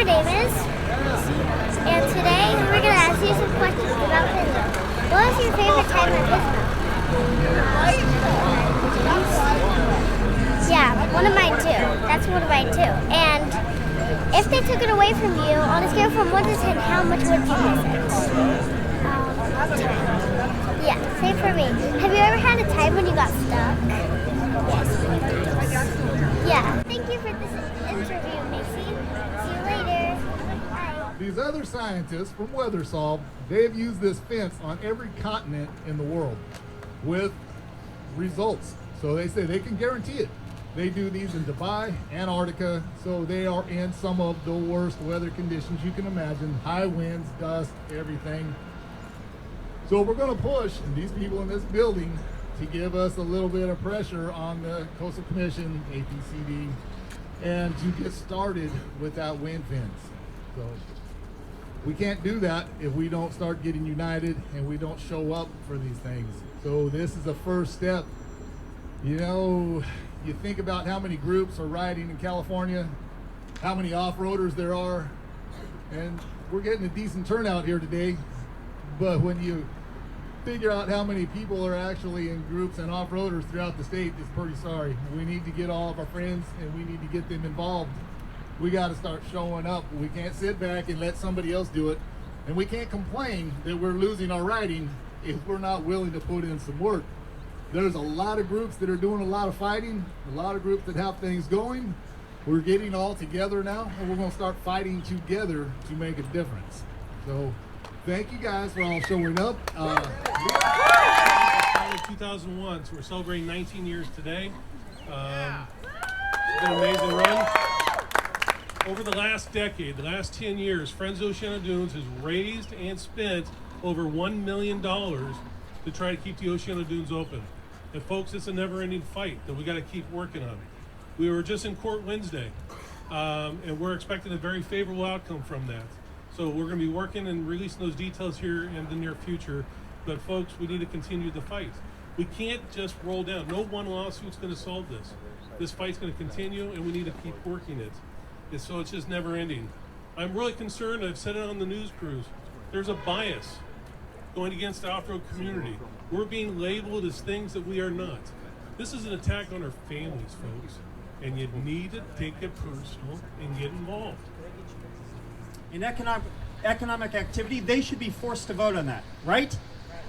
name is, and today we're going to ask you some questions about Pismo. What was your favorite time at Pismo? Yeah, one of mine too. That's one of mine too. And if they took it away from you, on a scale from 1 to 10, how much would you miss it? 10. Yeah, same for me. Have you ever had a time when you got stuck? Yes. Yeah. Thank you for this interview, Macy. See you later. Bye. These other scientists from WeatherSolve, they've used this fence on every continent in the world with results. So they say they can guarantee it. They do these in Dubai, Antarctica, so they are in some of the worst weather conditions you can imagine. High winds, dust, everything. So we're going to push these people in this building to give us a little bit of pressure on the Coastal Commission, APCD, and to get started with that wind fence. So we can't do that if we don't start getting united and we don't show up for these things. So this is the first step. You know, you think about how many groups are riding in California, how many off-roaders there are, and we're getting a decent turnout here today. But when you figure out how many people are actually in groups and off-roaders throughout the state, it's pretty sorry. We need to get all of our friends and we need to get them involved. We got to start showing up. We can't sit back and let somebody else do it. And we can't complain that we're losing our riding if we're not willing to put in some work. There's a lot of groups that are doing a lot of fighting, a lot of groups that have things going. We're getting all together now, and we're going to start fighting together to make a difference. So thank you guys for all showing up. 2001, so we're celebrating 19 years today. It's been an amazing run. Over the last decade, the last 10 years, Friends of Oceano Dunes has raised and spent over $1 million to try to keep the Oceano Dunes open. And folks, it's a never-ending fight that we got to keep working on. We were just in court Wednesday, and we're expecting a very favorable outcome from that. So we're going to be working and releasing those details here in the near future. But folks, we need to continue the fight. We can't just roll down. No one lawsuit's going to solve this. This fight's going to continue, and we need to keep working it. And so it's just never ending. I'm really concerned, I've said it on the news crews, there's a bias going against the off-road community. We're being labeled as things that we are not. This is an attack on our families, folks. And you need to take it personal and get involved. In economic activity, they should be forced to vote on that, right?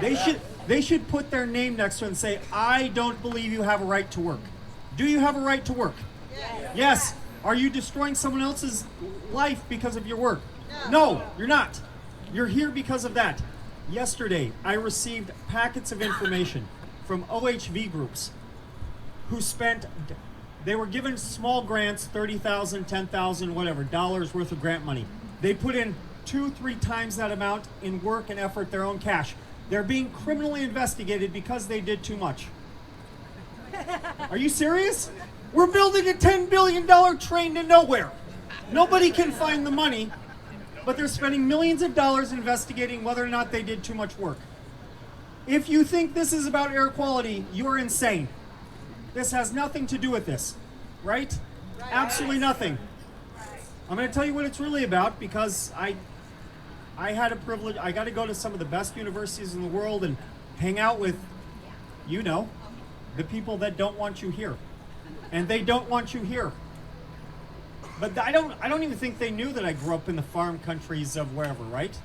They should put their name next to it and say, I don't believe you have a right to work. Do you have a right to work? Yes. Are you destroying someone else's life because of your work? No, you're not. You're here because of that. Yesterday, I received packets of information from OHV groups who they were given small grants, $30,000, $10,000, whatever, dollars worth of grant money. They put in 2-3 times that amount in work and effort, their own cash. They're being criminally investigated because they did too much. Are you serious? We're building a $10 billion train to nowhere. Nobody can find the money, but they're spending millions of dollars investigating whether or not they did too much work. If you think this is about air quality, you're insane. This has nothing to do with this, right? Absolutely nothing. I'm going to tell you what it's really about because I had a privilege. I got to go to some of the best universities in the world and hang out with, the people that don't want you here. And they don't want you here. But I don't even think they knew that I grew up in the farm countries of wherever, right?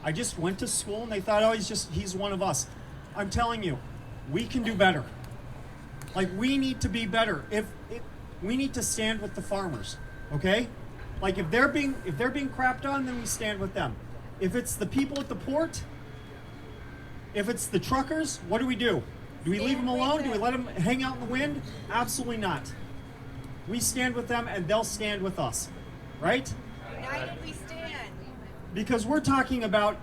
I just went to school and they thought, oh, he's one of us. I'm telling you, we can do better. Like, we need to be better. We need to stand with the farmers, okay? Like, if they're being crapped on, then we stand with them. If it's the people at the port, if it's the truckers, what do we do? Do we leave them alone? Do we let them hang out in the wind? Absolutely not. We stand with them and they'll stand with us, right? United we stand. Because we're talking about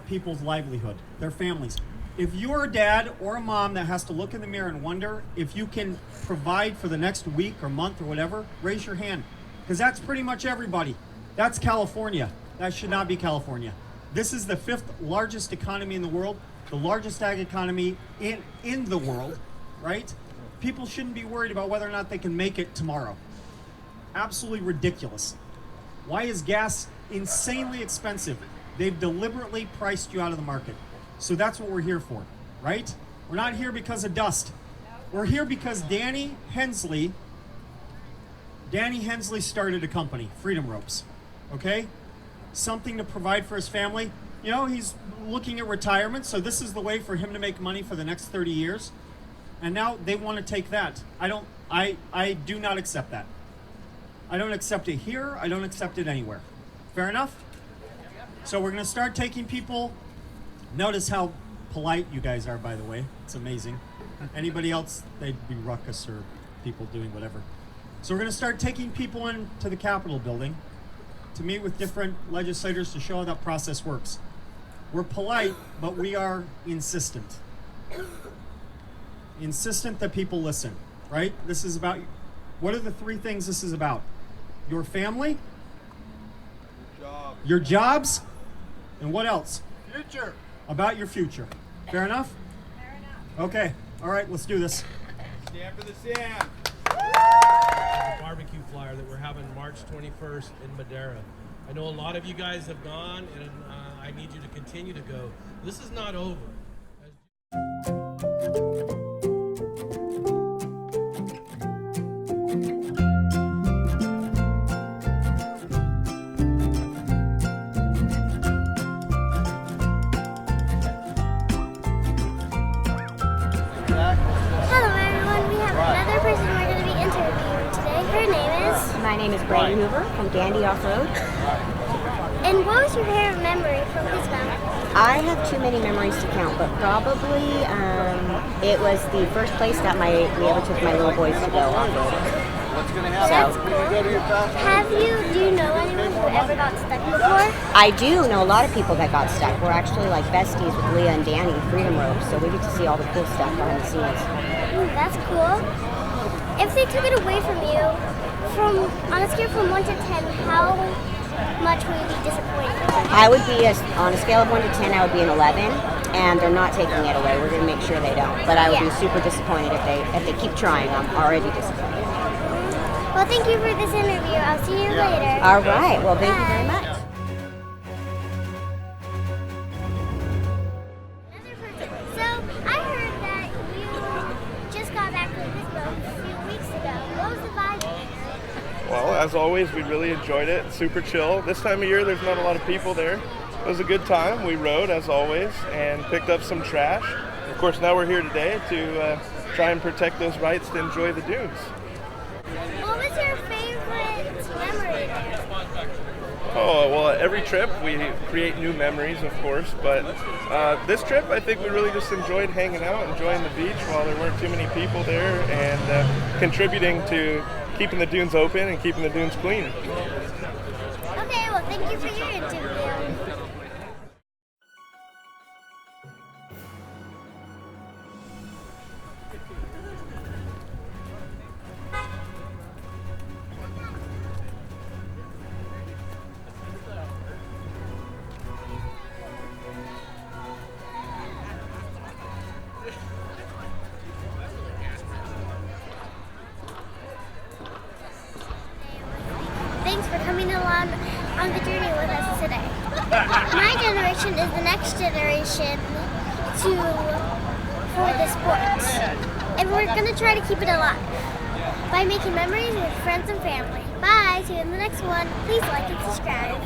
people's livelihood, their families. If you're a dad or a mom that has to look in the mirror and wonder if you can provide for the next week or month or whatever, raise your hand. Because that's pretty much everybody. That's California. That should not be California. This is the 5th largest economy in the world, the largest ag economy in the world, right? People shouldn't be worried about whether or not they can make it tomorrow. absolutely ridiculous. Why is gas insanely expensive? They've deliberately priced you out of the market. So that's what we're here for, right? We're not here because of dust. We're here because Danny Hensley started a company, Freedom Ropes, okay? Something to provide for his family. You know, he's looking at retirement, so this is the way for him to make money for the next 30 years. And now they want to take that. I do not accept that. I don't accept it here. I don't accept it anywhere. Fair enough? So we're going to start taking people. Notice how polite you guys are, by the way. It's amazing. Anybody else, they'd be ruckus or people doing whatever. So we're going to start taking people into the Capitol building to meet with different legislators to show how that process works. We're polite, but we are insistent. Insistent that people listen, right? This is about, what are the three things this is about? Your family, your jobs, and what else? Future. About your future. Fair enough? Fair enough. Okay, all right, let's do this. Stand for the sand. Barbecue flyer that we're having March 21st in Madera. I know a lot of you guys have gone, and I need you to continue to go. This is not over. My name is Brady Hoover from Dandy Off-Road. And what was your favorite memory from Pismo? I have too many memories to count, but probably it was the first place that we ever took my little boys to go off-road. That's cool. Do you know anyone who ever got stuck before? I do know a lot of people that got stuck. We're actually like besties with Leah and Danny, Freedom Ropes, so we get to see all the cool stuff behind the scenes. That's cool. If they took it away from you, on a scale from 1 to 10, how much would you be disappointed? I would be, on a scale of 1 to 10, I would be an 11, and they're not taking it away. We're going to make sure they don't. But I would be super disappointed if they keep trying. I'm already disappointed. Well, thank you for this interview. I'll see you later. All right. Well, thank you very much. So, I heard that you just got back from Pismo a few weeks ago. What was the vibe there? Well, as always, we really enjoyed it. Super chill. This time of year, there's not a lot of people there. It was a good time. We rode, as always, and picked up some trash. Of course, now we're here today to try and protect those rights to enjoy the dunes. What was your favorite memory there? Oh, well, every trip we create new memories, of course, but this trip I think we really just enjoyed hanging out, enjoying the beach while there weren't too many people there, and contributing to keeping the dunes open and keeping the dunes clean. Okay, well, thank you for your interview. Thanks for coming along on the journey with us today. My generation is the next generation for the sport. And we're going to try to keep it alive by making memories with friends and family. Bye, see you in the next one. Please like and subscribe.